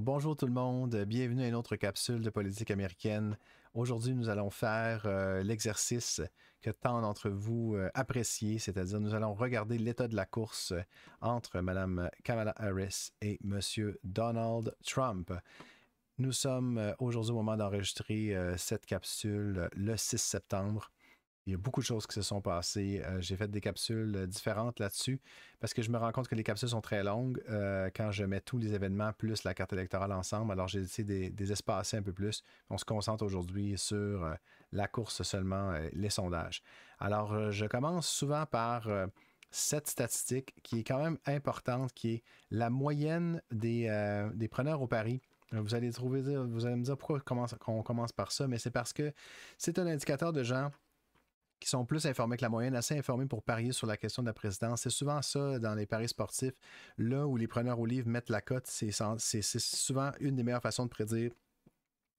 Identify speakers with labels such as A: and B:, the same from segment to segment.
A: Bonjour tout le monde, bienvenue à une autre capsule de politique américaine. Aujourd'hui, nous allons faire l'exercice que tant d'entre vous appréciez, c'est-à-dire nous allons regarder l'état de la course entre Mme Kamala Harris et M. Donald Trump. Nous sommes aujourd'hui au moment d'enregistrer cette capsule le 6 septembre. Il y a beaucoup de choses qui se sont passées. J'ai fait des capsules différentes là-dessus parce que je me rends compte que les capsules sont très longues quand je mets tous les événements plus la carte électorale ensemble. Alors j'ai décidé des espacer un peu plus. On se concentre aujourd'hui sur la course seulement, les sondages. Alors je commence souvent par cette statistique qui est quand même importante, qui est la moyenne des preneurs au pari. Vous allez me dire pourquoi on commence par ça, mais c'est parce que c'est un indicateur de gens qui sont plus informés que la moyenne, assez informés pour parier sur la question de la présidence. C'est souvent ça dans les paris sportifs, là où les preneurs au livre mettent la cote, c'est souvent une des meilleures façons de prédire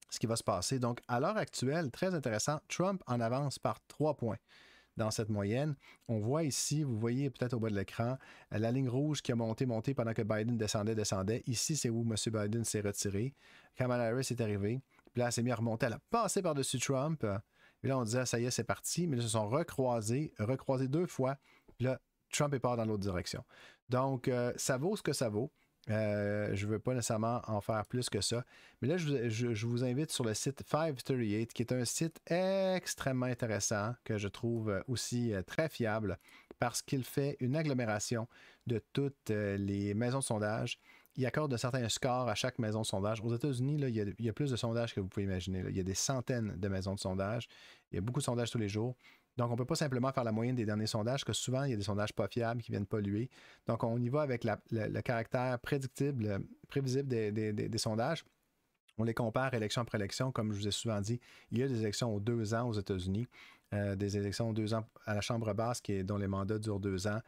A: ce qui va se passer. Donc, à l'heure actuelle, très intéressant, Trump en avance par 3 points dans cette moyenne. On voit ici, vous voyez peut-être au bas de l'écran, la ligne rouge qui a monté pendant que Biden descendait. Ici, c'est où M. Biden s'est retiré. Kamala Harris est arrivée. Puis là, elle s'est mise à remonter. Elle a passé par-dessus Trump. Puis là, on disait, ça y est, c'est parti. Mais là, ils se sont recroisés 2 fois. Puis là, Trump est part dans l'autre direction. Donc, ça vaut ce que ça vaut. Je ne veux pas nécessairement en faire plus que ça. Mais là, je vous invite sur le site 538, qui est un site extrêmement intéressant, que je trouve aussi très fiable, parce qu'il fait une agglomération de toutes les maisons de sondage. Il accorde un certain score à chaque maison de sondage. Aux États-Unis, là, il y a plus de sondages que vous pouvez imaginer. Là. Il y a des centaines de maisons de sondage. Il y a beaucoup de sondages tous les jours. Donc, on ne peut pas simplement faire la moyenne des derniers sondages, que souvent, il y a des sondages pas fiables qui viennent polluer. Donc, on y va avec le caractère prévisible des sondages. On les compare élection après élection, comme je vous ai souvent dit. Il y a des élections aux 2 ans aux États-Unis, des élections aux 2 ans à la Chambre basse dont les mandats durent 2 ans.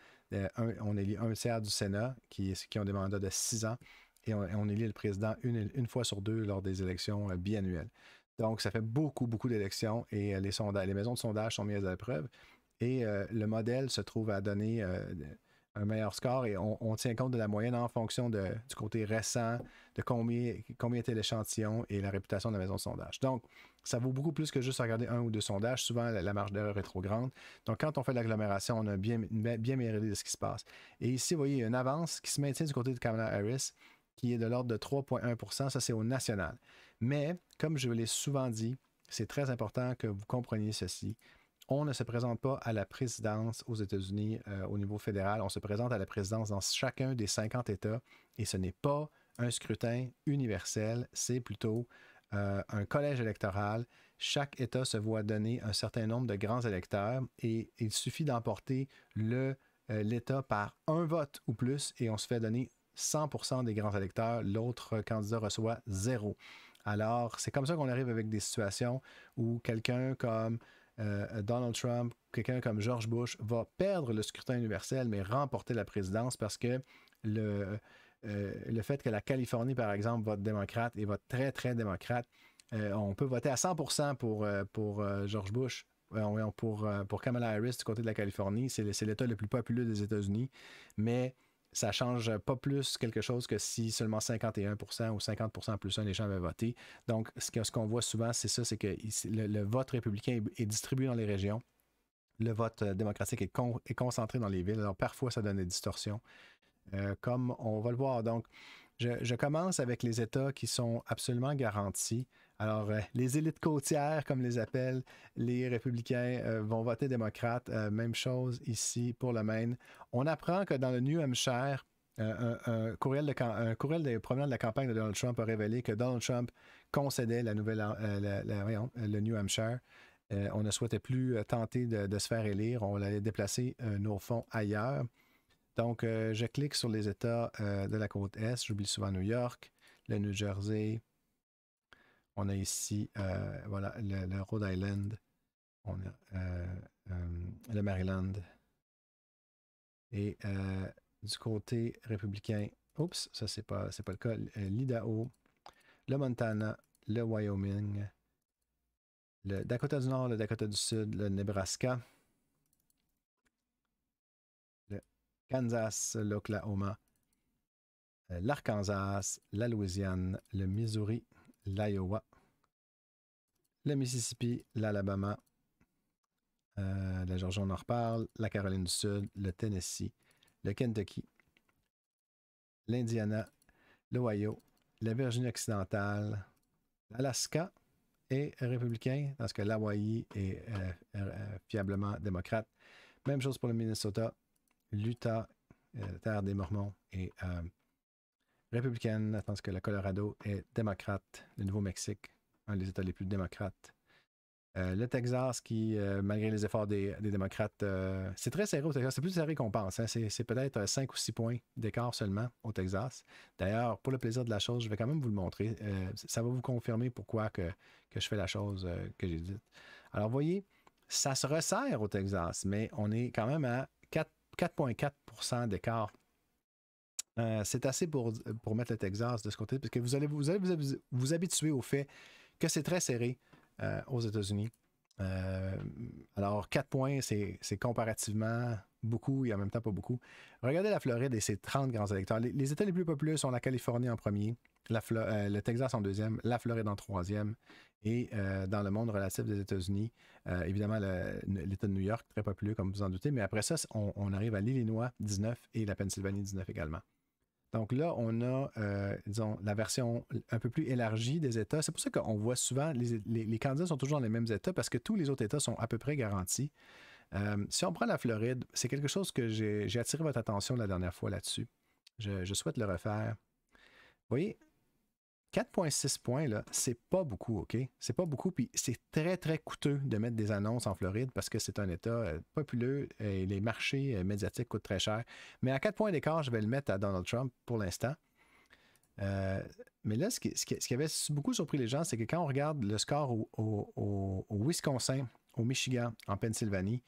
A: On élit un tiers du Sénat qui ont des mandats de 6 ans et on élit le président une fois sur 2 lors des élections biannuelles. Donc, ça fait beaucoup, beaucoup d'élections et les maisons de sondage sont mises à l'épreuve. Et le modèle se trouve à donner un meilleur score et on tient compte de la moyenne en fonction du côté récent, de combien était l'échantillon et la réputation de la maison de sondage. Donc, ça vaut beaucoup plus que juste regarder 1 ou 2 sondages. Souvent, la marge d'erreur est trop grande. Donc, quand on fait de l'agglomération, on a bien meilleure idée de ce qui se passe. Et ici, vous voyez, il y a une avance qui se maintient du côté de Kamala Harris, qui est de l'ordre de 3,1 %. Ça, c'est au national. Mais, comme je vous l'ai souvent dit, c'est très important que vous compreniez ceci. On ne se présente pas à la présidence aux États-Unis au niveau fédéral. On se présente à la présidence dans chacun des 50 États et ce n'est pas un scrutin universel, c'est plutôt un collège électoral. Chaque État se voit donner un certain nombre de grands électeurs et il suffit d'emporter l'État par un vote ou plus et on se fait donner 100% des grands électeurs. L'autre candidat reçoit 0. Alors, c'est comme ça qu'on arrive avec des situations où quelqu'un comme Donald Trump, quelqu'un comme George Bush va perdre le scrutin universel, mais remporter la présidence parce que le fait que la Californie, par exemple, vote démocrate et vote très, très démocrate, on peut voter à 100% pour George Bush. Pour Kamala Harris du côté de la Californie, c'est l'État le plus populeux des États-Unis, mais ça ne change pas plus quelque chose que si seulement 51% ou 50% plus 1 des gens avaient voté. Donc, ce qu'on voit souvent, c'est ça, c'est que le vote républicain est distribué dans les régions. Le vote démocratique est concentré dans les villes. Alors, parfois, ça donne des distorsions, comme on va le voir. Donc, je commence avec les États qui sont absolument garantis. Alors, les élites côtières, comme les appellent les républicains, vont voter démocrate. Même chose ici pour le Maine. On apprend que dans le New Hampshire, un courriel des provenant de la campagne de Donald Trump a révélé que Donald Trump concédait le New Hampshire. On ne souhaitait plus tenter de se faire élire. On allait déplacer nos fonds ailleurs. Donc, je clique sur les États de la côte Est. J'oublie souvent New York, le New Jersey. On a ici, voilà, le Rhode Island. On a le Maryland. Et du côté républicain, oups, ça, c'est pas le cas. L'Idaho, le Montana, le Wyoming, le Dakota du Nord, le Dakota du Sud, le Nebraska, le Kansas, l'Oklahoma, l'Arkansas, la Louisiane, le Missouri, l'Iowa, le Mississippi, l'Alabama, la Georgie, on en reparle, la Caroline du Sud, le Tennessee, le Kentucky, l'Indiana, l'Ohio, la Virginie occidentale, l'Alaska est républicain, parce que l'Hawaii est fiablement démocrate. Même chose pour le Minnesota, l'Utah, terre des Mormons, est républicaine, tandis que le Colorado est démocrate, le Nouveau-Mexique, un des États les plus démocrates. Le Texas, qui, malgré les efforts des démocrates, c'est très serré au Texas. C'est plus serré qu'on pense. Hein. C'est peut-être 5 ou 6 points d'écart seulement au Texas. D'ailleurs, pour le plaisir de la chose, je vais quand même vous le montrer. Ça va vous confirmer pourquoi que je fais la chose que j'ai dite. Alors, vous voyez, ça se resserre au Texas, mais on est quand même à 4,4% d'écart. C'est assez pour mettre le Texas de ce côté, parce que vous allez vous habituer au fait que c'est très serré aux États-Unis. Alors, 4 points, c'est comparativement beaucoup et en même temps pas beaucoup. Regardez la Floride et ses 30 grands électeurs. Les États les plus populeux sont la Californie en premier, le Texas en deuxième, la Floride en troisième. Et dans le monde relatif des États-Unis, évidemment, l'État de New York, très populeux, comme vous en doutez. Mais après ça, on arrive à l'Illinois, 19, et la Pennsylvanie, 19 également. Donc là, on a, disons, la version un peu plus élargie des États. C'est pour ça qu'on voit souvent, les candidats sont toujours dans les mêmes États parce que tous les autres États sont à peu près garantis. Si on prend la Floride, c'est quelque chose que j'ai attiré votre attention la dernière fois là-dessus. Je souhaite le refaire. Vous voyez, 4,6 points, là, c'est pas beaucoup, OK? C'est pas beaucoup, puis c'est très, très coûteux de mettre des annonces en Floride parce que c'est un État populeux et les marchés médiatiques coûtent très cher. Mais à 4 points d'écart, je vais le mettre à Donald Trump pour l'instant. Mais là, ce qui avait beaucoup surpris les gens, c'est que quand on regarde le score au Wisconsin, au Michigan, en Pennsylvanie,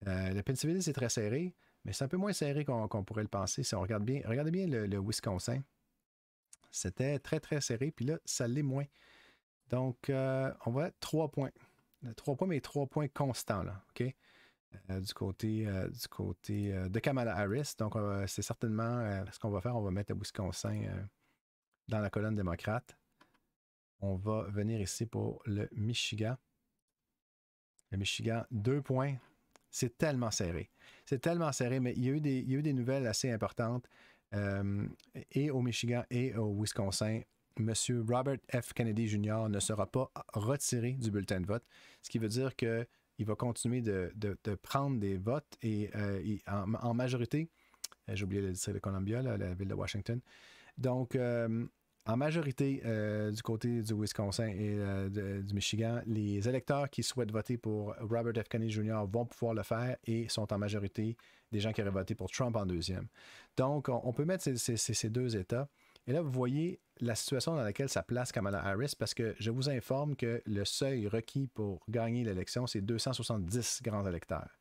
A: la Pennsylvanie, c'est très serré, mais c'est un peu moins serré qu'on pourrait le penser. Si on regarde bien, regardez bien le Wisconsin. C'était très, très serré, puis là, ça l'est moins. Donc, on va 3 points. 3 points, mais 3 points constants, là, OK? Du côté de Kamala Harris. Donc, c'est certainement ce qu'on va faire. On va mettre le Wisconsin dans la colonne démocrate. On va venir ici pour le Michigan. Le Michigan, 2 points. C'est tellement serré. C'est tellement serré, mais il y a eu des nouvelles assez importantes. Et au Michigan et au Wisconsin, M. Robert F. Kennedy Jr. ne sera pas retiré du bulletin de vote, ce qui veut dire qu'il va continuer de prendre des votes et en majorité, j'ai oublié le district de Columbia, là, la ville de Washington, donc en majorité du côté du Wisconsin et du Michigan, les électeurs qui souhaitent voter pour Robert F. Kennedy Jr. vont pouvoir le faire et sont en majorité des gens qui auraient voté pour Trump en deuxième. Donc, on peut mettre ces deux États. Et là, vous voyez la situation dans laquelle ça place Kamala Harris, parce que je vous informe que le seuil requis pour gagner l'élection, c'est 270 grands électeurs.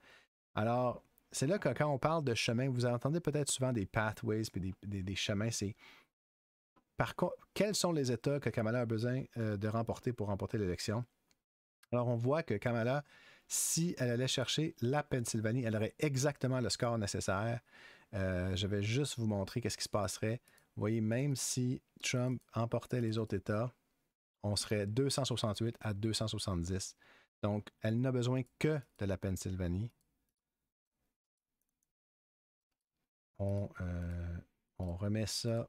A: Alors, c'est là que quand on parle de chemin, vous entendez peut-être souvent des pathways puis des chemins, c'est par contre, quels sont les États que Kamala a besoin de remporter pour remporter l'élection? Alors, on voit que Kamala, si elle allait chercher la Pennsylvanie, elle aurait exactement le score nécessaire. Je vais juste vous montrer qu'est-ce qui se passerait. Vous voyez, même si Trump emportait les autres États, on serait 268 à 270. Donc, elle n'a besoin que de la Pennsylvanie. On remet ça,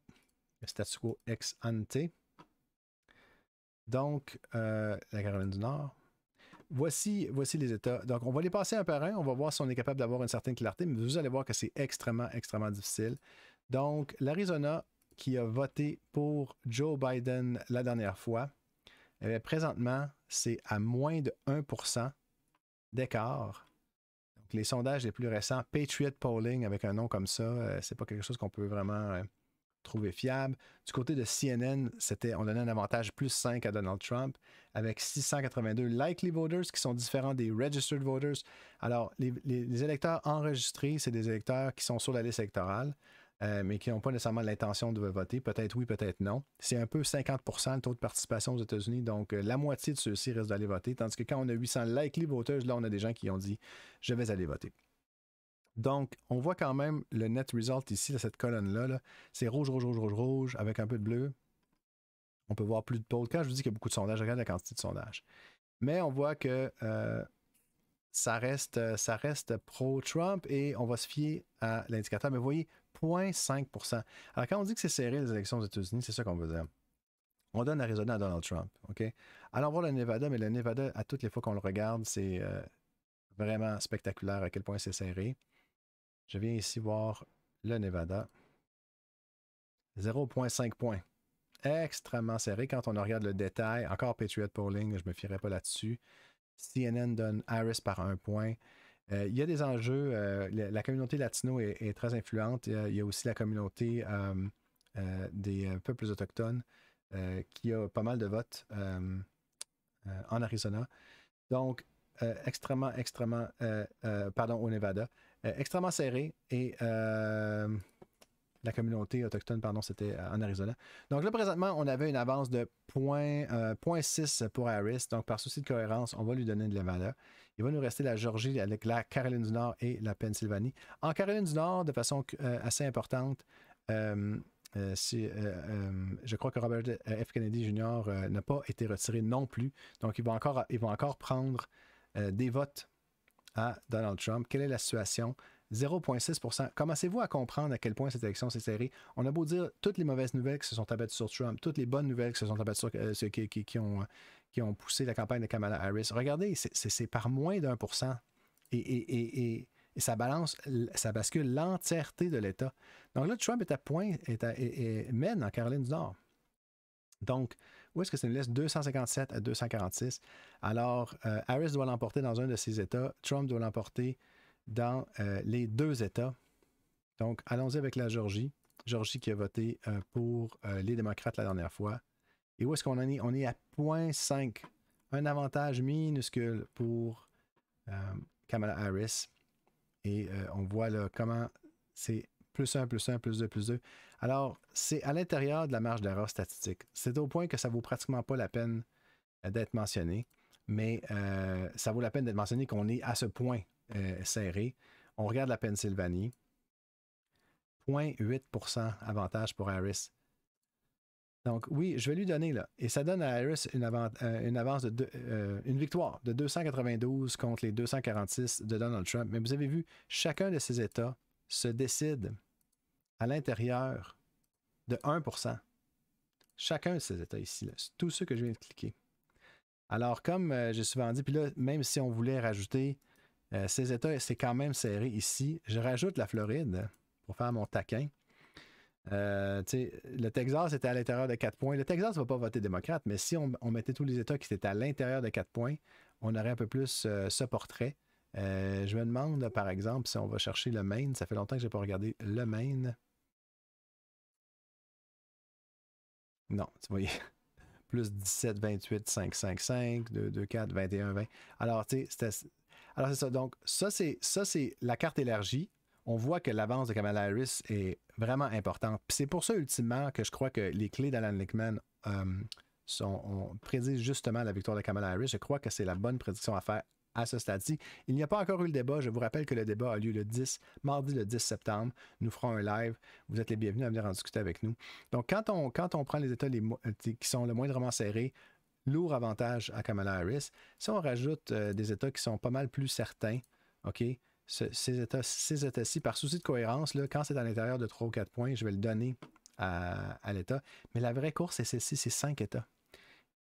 A: le statu quo ex ante. Donc, la Caroline du Nord. Voici les États. Donc, on va les passer un par un. On va voir si on est capable d'avoir une certaine clarté, mais vous allez voir que c'est extrêmement, extrêmement difficile. Donc, l'Arizona, qui a voté pour Joe Biden la dernière fois, présentement, c'est à moins de 1% d'écart. Donc, les sondages les plus récents, Patriot Polling, avec un nom comme ça, c'est pas quelque chose qu'on peut vraiment trouvé fiable. Du côté de CNN, on donnait un avantage plus 5 à Donald Trump avec 682 likely voters qui sont différents des registered voters. Alors, les électeurs enregistrés, c'est des électeurs qui sont sur la liste électorale, mais qui n'ont pas nécessairement l'intention de voter. Peut-être oui, peut-être non. C'est un peu 50% le taux de participation aux États-Unis, donc la moitié de ceux-ci risquent d'aller voter, tandis que quand on a 800 likely voters, là, on a des gens qui ont dit « je vais aller voter ». Donc, on voit quand même le net result ici, là, cette colonne-là. Là, c'est rouge, rouge, rouge, rouge, rouge, avec un peu de bleu. On peut voir plus de polls. Quand je vous dis qu'il y a beaucoup de sondages, regarde la quantité de sondages. Mais on voit que ça reste pro-Trump et on va se fier à l'indicateur. Mais vous voyez, 0,5%. Alors, quand on dit que c'est serré les élections aux États-Unis, c'est ça qu'on veut dire. On donne Arizona à Donald Trump. OK? Allons voir le Nevada, mais le Nevada, à toutes les fois qu'on le regarde, c'est vraiment spectaculaire à quel point c'est serré. Je viens ici voir le Nevada. 0,5 points. Extrêmement serré. Quand on regarde le détail, encore Patriot Polling, je ne me fierai pas là-dessus. CNN donne Harris par 1 point. Il y a des enjeux. La communauté latino est très influente. Il y a aussi la communauté des peuples autochtones qui a pas mal de votes en Arizona. Donc, extrêmement, pardon, au Nevada. Extrêmement serré et la communauté autochtone, pardon, c'était en Arizona. Donc là, présentement, on avait une avance de 0,6 pour Harris. Donc, par souci de cohérence, on va lui donner de Nevada. Il va nous rester la Georgie avec la Caroline du Nord et la Pennsylvanie. En Caroline du Nord, de façon assez importante, je crois que Robert F. Kennedy Jr. N'a pas été retiré non plus. Donc, ils vont encore prendre des votes à Donald Trump. Quelle est la situation? 0,6%. Commencez-vous à comprendre à quel point cette élection s'est serrée? On a beau dire toutes les mauvaises nouvelles qui se sont abattues sur Trump, toutes les bonnes nouvelles qui se sont abattues sur ceux qui ont poussé la campagne de Kamala Harris. Regardez, c'est par moins d'1%. Et ça bascule l'entièreté de l'État. Donc là, Trump est à point, mène en Caroline du Nord. Donc, où est-ce que ça nous laisse 257 à 246? Alors, Harris doit l'emporter dans un de ses États. Trump doit l'emporter dans les 2 États. Donc, allons-y avec la Georgie. Georgie qui a voté pour les démocrates la dernière fois. Et où est-ce qu'on en est? On est à 0,5. Un avantage minuscule pour Kamala Harris. Et on voit là comment c'est plus 1, plus 1, plus 2, plus 2. Alors, c'est à l'intérieur de la marge d'erreur statistique. C'est au point que ça ne vaut pratiquement pas la peine d'être mentionné, mais ça vaut la peine d'être mentionné qu'on est à ce point serré. On regarde la Pennsylvanie. 0,8% avantage pour Harris. Donc, oui, je vais lui donner là. Et ça donne à Harris une avance une victoire de 292 contre les 246 de Donald Trump. Mais vous avez vu, chacun de ces États se décide à l'intérieur de 1%. Chacun de ces États ici, là, tous ceux que je viens de cliquer. Alors, comme j'ai souvent dit, puis là, même si on voulait rajouter ces États, c'est quand même serré ici. Je rajoute la Floride pour faire mon taquin. Le Texas était à l'intérieur de 4 points. Le Texas ne va pas voter démocrate, mais si on mettait tous les États qui étaient à l'intérieur de 4 points, on aurait un peu plus ce portrait. Je me demande, par exemple, si on va chercher le Maine. Ça fait longtemps que je n'ai pas regardé le Maine. Non, tu voyez. Plus 17, 28, 5, 5, 5, 2, 2, 4, 21, 20. Alors, tu sais, alors c'est ça. Donc, ça, c'est la carte élargie. On voit que l'avance de Kamala Harris est vraiment importante. Puis c'est pour ça, ultimement, que je crois que les clés d'Alan Lichtman prédisent justement la victoire de Kamala Harris. Je crois que c'est la bonne prédiction à faire à ce stade-ci. Il n'y a pas encore eu le débat. Je vous rappelle que le débat a lieu mardi le 10 septembre. Nous ferons un live. Vous êtes les bienvenus à venir en discuter avec nous. Donc, quand on prend les États qui sont le moindrement serrés, lourd avantage à Kamala Harris. Si on rajoute des États qui sont pas mal plus certains, OK, ces États-ci, par souci de cohérence, là, quand c'est à l'intérieur de 3 ou 4 points, je vais le donner à l'État. Mais la vraie course, c'est celle-ci, c'est 5 États.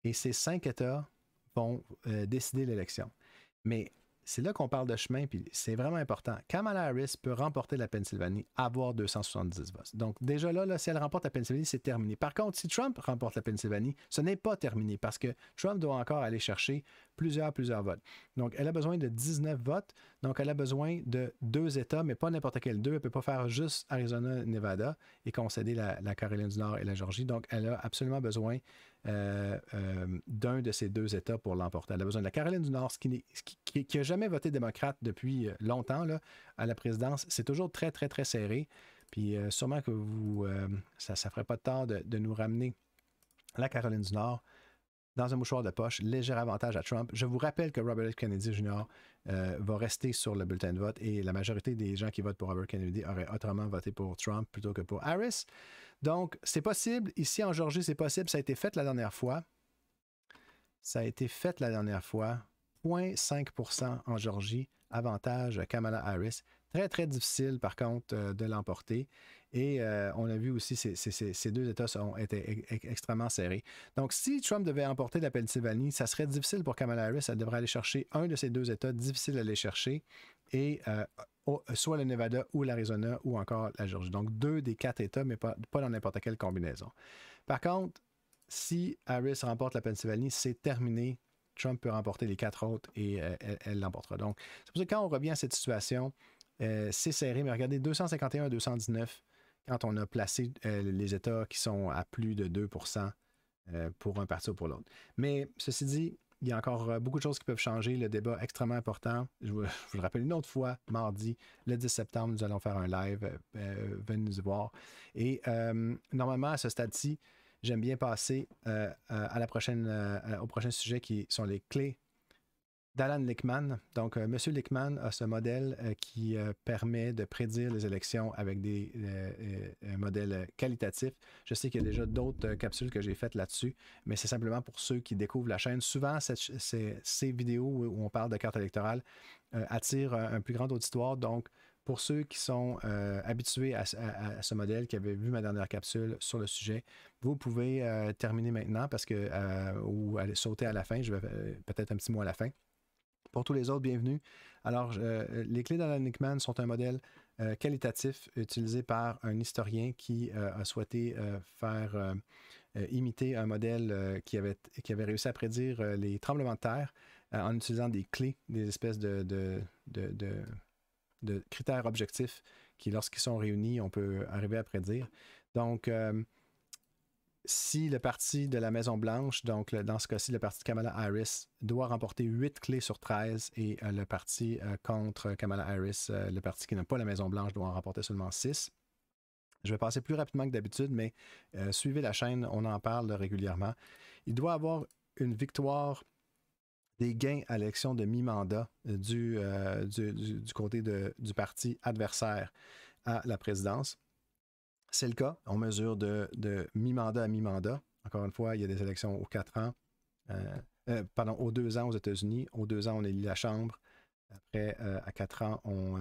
A: Et ces 5 États vont décider l'élection. Mais c'est là qu'on parle de chemin, puis c'est vraiment important. Kamala Harris peut remporter la Pennsylvanie, avoir 270 votes. Donc déjà là, si elle remporte la Pennsylvanie, c'est terminé. Par contre, si Trump remporte la Pennsylvanie, ce n'est pas terminé parce que Trump doit encore aller chercher plusieurs votes. Donc elle a besoin de 19 votes. Donc elle a besoin de 2 États, mais pas n'importe quel 2. Elle ne peut pas faire juste Arizona, Nevada et concéder la Caroline du Nord et la Georgie. Donc elle a absolument besoin d'un de ces 2 États pour l'emporter. Elle a besoin de la Caroline du Nord, qui n'a jamais voté démocrate depuis longtemps là, à la présidence. C'est toujours très, très, très serré. Puis sûrement que ça ne ferait pas de tort de nous ramener la Caroline du Nord. dans un mouchoir de poche, léger avantage à Trump. Je vous rappelle que Robert F. Kennedy Jr. Va rester sur le bulletin de vote et la majorité des gens qui votent pour Robert Kennedy auraient autrement voté pour Trump plutôt que pour Harris. Donc, c'est possible. Ici, en Georgie, c'est possible. Ça a été fait la dernière fois. 0,5% en Georgie. Avantage Kamala Harris. Très, très difficile, par contre, de l'emporter. Et on a vu aussi, ces deux États ont été extrêmement serrés. Donc, si Trump devait emporter la Pennsylvanie, ça serait difficile pour Kamala Harris. Elle devrait aller chercher un de ces deux États, difficile à aller chercher, et soit le Nevada ou l'Arizona ou encore la Georgie. Donc, 2 des 4 États, mais pas dans n'importe quelle combinaison. Par contre, si Harris remporte la Pennsylvanie, c'est terminé. Trump peut remporter les 4 autres et elle l'emportera. Donc, c'est pour ça que quand on revient à cette situation, c'est serré, mais regardez, 251 à 219, quand on a placé les États qui sont à plus de 2% pour un parti ou pour l'autre. Mais ceci dit, il y a encore beaucoup de choses qui peuvent changer. Le débat est extrêmement important. Je vous le rappelle une autre fois, mardi, le 10 septembre, nous allons faire un live. Venez nous voir. Et normalement, à ce stade-ci, j'aime bien passer à la au prochain sujet qui sont les clés d'Alan Lichtman. Donc, M. Lichtman a ce modèle qui permet de prédire les élections avec des modèles qualitatifs. Je sais qu'il y a déjà d'autres capsules que j'ai faites là-dessus, mais c'est simplement pour ceux qui découvrent la chaîne. Souvent, ces vidéos où on parle de carte électorale attirent un plus grand auditoire. Donc, pour ceux qui sont habitués à ce modèle, qui avaient vu ma dernière capsule sur le sujet, vous pouvez terminer maintenant parce que ou aller sauter à la fin. Je vais peut-être un petit mot à la fin. Pour tous les autres, bienvenue. Alors, les clés d'Alan Lichtman sont un modèle qualitatif utilisé par un historien qui a souhaité faire imiter un modèle qui avait réussi à prédire les tremblements de terre en utilisant des clés, des espèces de critères objectifs qui, lorsqu'ils sont réunis, on peut arriver à prédire. Donc, si le parti de la Maison-Blanche, donc dans ce cas-ci, le parti de Kamala Harris, doit remporter 8 clés sur 13 et le parti contre Kamala Harris, le parti qui n'a pas la Maison-Blanche, doit en remporter seulement 6. Je vais passer plus rapidement que d'habitude, mais suivez la chaîne, on en parle régulièrement. Il doit avoir une victoire des gains à l'élection de mi-mandat du côté du parti adversaire à la présidence. C'est le cas. On mesure de mi-mandat à mi-mandat. Encore une fois, il y a des élections aux 4 ans. Aux 2 ans aux États-Unis. Aux 2 ans, on élit la Chambre. Après, à 4 ans, on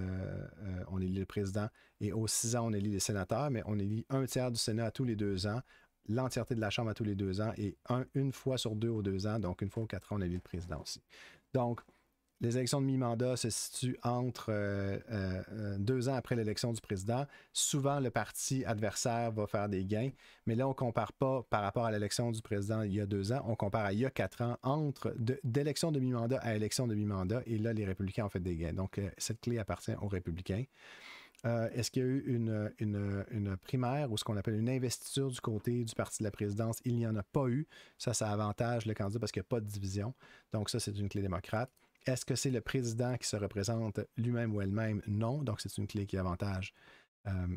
A: élit le président. Et aux 6 ans, on élit les sénateurs. Mais on élit un tiers du Sénat à tous les 2 ans. L'entièreté de la Chambre à tous les 2 ans. Et une fois sur 2 aux 2 ans. Donc, une fois aux 4 ans, on élit le président aussi. Donc, les élections de mi-mandat se situent entre 2 ans après l'élection du président. Souvent, le parti adversaire va faire des gains, mais là, on ne compare pas par rapport à l'élection du président il y a 2 ans, on compare à il y a 4 ans, d'élection de mi-mandat à élection de mi-mandat, et là, les républicains ont fait des gains. Donc, cette clé appartient aux républicains. Est-ce qu'il y a eu une primaire ou ce qu'on appelle une investiture du côté du parti de la présidence? Il n'y en a pas eu. Ça avantage le candidat parce qu'il n'y a pas de division. Donc, ça, c'est une clé démocrate. Est-ce que c'est le président qui se représente lui-même ou elle-même? Non. Donc, c'est une clé qui avantage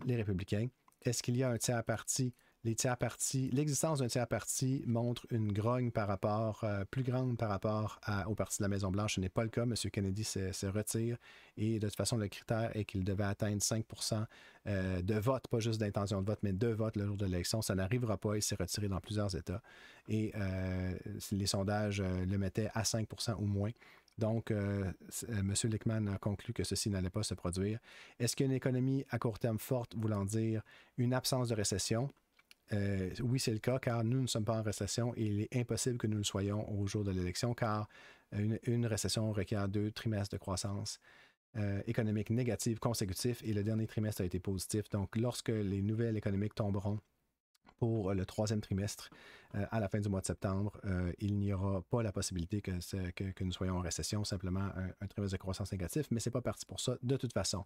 A: les républicains. Est-ce qu'il y a un tiers-parti? L'existence d'un tiers-parti montre une grogne plus grande par rapport au parti de la Maison-Blanche. Ce n'est pas le cas. M. Kennedy se retire et de toute façon, le critère est qu'il devait atteindre 5% de vote, pas juste d'intention de vote, mais de vote le jour de l'élection. Ça n'arrivera pas. Il s'est retiré dans plusieurs États et les sondages le mettaient à 5% ou moins. Donc, M. Lichtman a conclu que ceci n'allait pas se produire. Est-ce qu'il y a une économie à court terme forte, voulant dire une absence de récession? Oui, c'est le cas, car nous ne sommes pas en récession et il est impossible que nous le soyons au jour de l'élection, car une récession requiert 2 trimestres de croissance économique négative consécutifs et le dernier trimestre a été positif. Donc, lorsque les nouvelles économiques tomberont pour le 3e trimestre, à la fin du mois de septembre, il n'y aura pas la possibilité que nous soyons en récession, simplement un trimestre de croissance négatif, mais ce n'est pas parti pour ça de toute façon.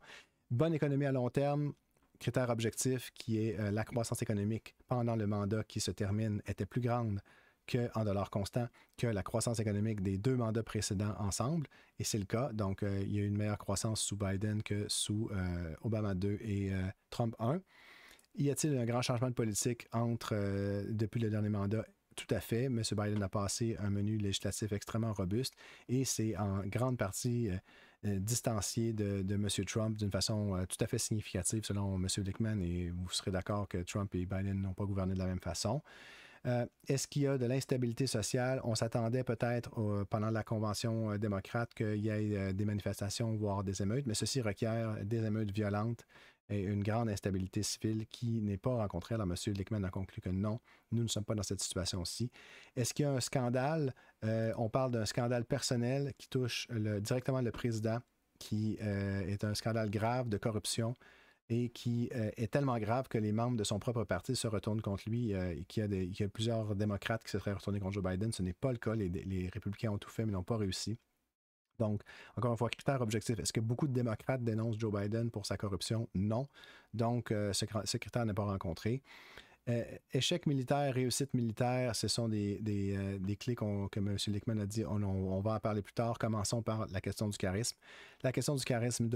A: Bonne économie à long terme, critère objectif qui est la croissance économique pendant le mandat qui se termine était plus grande qu'en dollars constants que la croissance économique des 2 mandats précédents ensemble, et c'est le cas. Donc, il y a eu une meilleure croissance sous Biden que sous Obama 2 et Trump 1. Y a-t-il un grand changement de politique depuis le dernier mandat? tout à fait. M. Biden a passé un menu législatif extrêmement robuste et c'est en grande partie distancié de M. Trump d'une façon tout à fait significative selon M. Lichtman, et vous serez d'accord que Trump et Biden n'ont pas gouverné de la même façon. Est-ce qu'il y a de l'instabilité sociale? On s'attendait peut-être pendant la convention démocrate qu'il y ait des manifestations, voire des émeutes, mais ceci requiert des émeutes violentes et une grande instabilité civile qui n'est pas rencontrée. Alors, M. Lichtman a conclu que non, nous ne sommes pas dans cette situation-ci. Est-ce qu'il y a un scandale? On parle d'un scandale personnel qui touche directement le président, qui est un scandale grave de corruption et qui est tellement grave que les membres de son propre parti se retournent contre lui. Il y a plusieurs démocrates qui se seraient retournés contre Joe Biden. Ce n'est pas le cas. Les républicains ont tout fait, mais n'ont pas réussi. Donc, encore une fois, critère objectif. Est-ce que beaucoup de démocrates dénoncent Joe Biden pour sa corruption? Non. Donc, ce critère n'est pas rencontré. Échec militaire, réussite militaire, ce sont des clés que M. Lichtman a dit. On va en parler plus tard. Commençons par la question du charisme. La question du charisme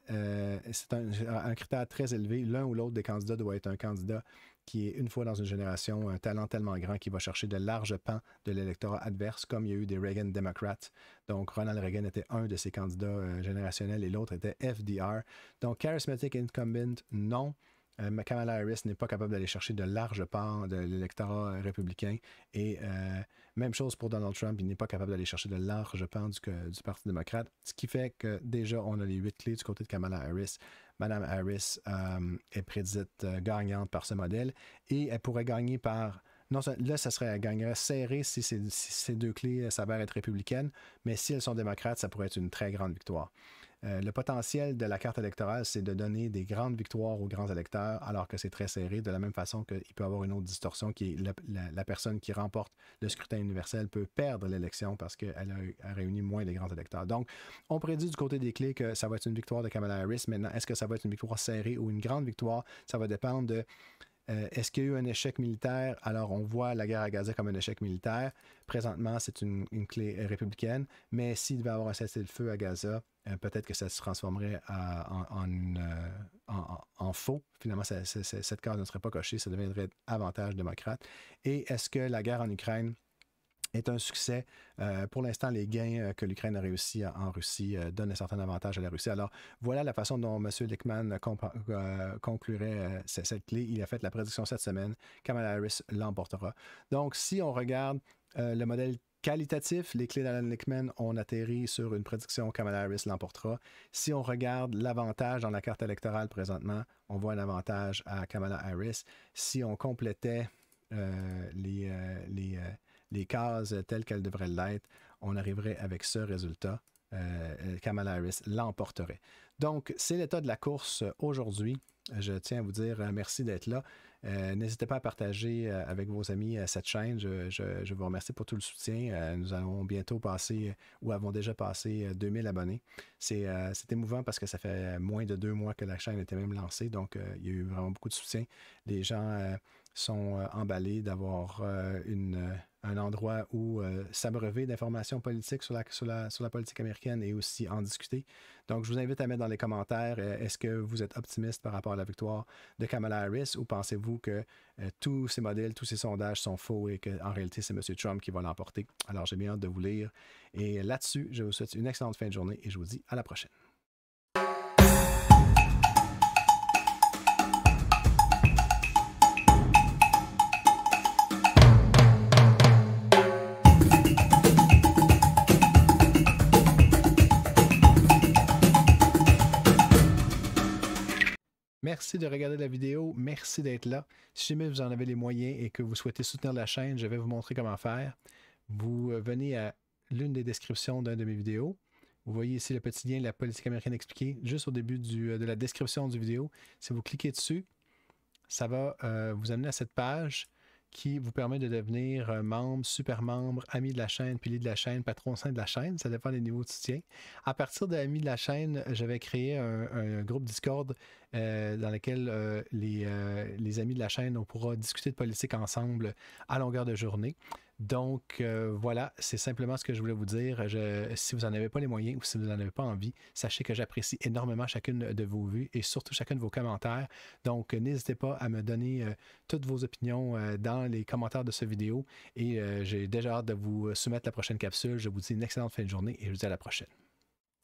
A: c'est un critère très élevé. L'un ou l'autre des candidats doit être un candidat qui est une fois dans une génération un talent tellement grand qu'il va chercher de larges pans de l'électorat adverse, comme il y a eu des Reagan démocrates. Donc, Ronald Reagan était un de ces candidats générationnels et l'autre était FDR. Donc, charismatic incumbent, non. Kamala Harris n'est pas capable d'aller chercher de larges parts de l'électorat républicain. Et même chose pour Donald Trump, il n'est pas capable d'aller chercher de larges pans du Parti démocrate. Ce qui fait que déjà, on a les 8 clés du côté de Kamala Harris. Madame Harris est prédite gagnante par ce modèle et elle pourrait gagner par... Non, là, elle gagnerait serré si ces 2 clés s'avèrent être républicaines, mais si elles sont démocrates, ça pourrait être une très grande victoire. Le potentiel de la carte électorale, c'est de donner des grandes victoires aux grands électeurs, alors que c'est très serré, de la même façon qu'il peut y avoir une autre distorsion qui est la personne qui remporte le scrutin universel peut perdre l'élection parce qu'elle a réuni moins les grands électeurs. Donc, on prédit du côté des clés que ça va être une victoire de Kamala Harris. Maintenant, est-ce que ça va être une victoire serrée ou une grande victoire? Ça va dépendre de... est-ce qu'il y a eu un échec militaire? Alors, on voit la guerre à Gaza comme un échec militaire. Présentement, c'est une clé républicaine. Mais s'il devait y avoir un cessez-le-feu à Gaza, peut-être que ça se transformerait en faux. Finalement, cette case ne serait pas cochée. Ça deviendrait avantage démocrate. Et est-ce que la guerre en Ukraine est un succès? Pour l'instant, les gains que l'Ukraine a réussi en Russie donnent un certain avantage à la Russie. Alors, voilà la façon dont M. Lichtman conclurait cette clé. Il a fait la prédiction cette semaine. Kamala Harris l'emportera. Donc, si on regarde le modèle qualitatif, les clés d'Alan Lichtman ont atterri sur une prédiction Kamala Harris l'emportera. Si on regarde l'avantage dans la carte électorale présentement, on voit un avantage à Kamala Harris. Si on complétait les cases telles qu'elles devraient l'être, on arriverait avec ce résultat. Kamala Harris l'emporterait. Donc, c'est l'état de la course aujourd'hui. Je tiens à vous dire merci d'être là. N'hésitez pas à partager avec vos amis cette chaîne. Je vous remercie pour tout le soutien. Nous allons bientôt passer, ou avons déjà passé 2000 abonnés. C'est émouvant parce que ça fait moins de 2 mois que la chaîne était même lancée. Donc, il y a eu vraiment beaucoup de soutien. Les gens sont emballés d'avoir un endroit où s'abreuver d'informations politiques sur la politique américaine et aussi en discuter. Donc, je vous invite à mettre dans les commentaires, est-ce que vous êtes optimiste par rapport à la victoire de Kamala Harris ou pensez-vous que tous ces modèles, tous ces sondages sont faux et qu'en réalité, c'est M. Trump qui va l'emporter? Alors, j'ai bien hâte de vous lire. Et là-dessus, je vous souhaite une excellente fin de journée et je vous dis à la prochaine. Merci de regarder la vidéo, merci d'être là. Si jamais vous en avez les moyens et que vous souhaitez soutenir la chaîne, je vais vous montrer comment faire. Vous venez à l'une des descriptions d'une de mes vidéos. Vous voyez ici le petit lien de la politique américaine expliquée, juste au début de la description du vidéo. Si vous cliquez dessus, ça va vous amener à cette page qui vous permet de devenir membre, super membre, ami de la chaîne, pilier de la chaîne, patron au sein de la chaîne. Ça dépend des niveaux de soutien. À partir de ami de la chaîne, j'avais créé un groupe Discord dans lequel les amis de la chaîne, on pourra discuter de politique ensemble à longueur de journée. Donc voilà, c'est simplement ce que je voulais vous dire. Si vous n'en avez pas les moyens ou si vous n'en avez pas envie, sachez que j'apprécie énormément chacune de vos vues et surtout chacun de vos commentaires. Donc n'hésitez pas à me donner toutes vos opinions dans les commentaires de cette vidéo et j'ai déjà hâte de vous soumettre la prochaine capsule. Je vous dis une excellente fin de journée et je vous dis à la prochaine.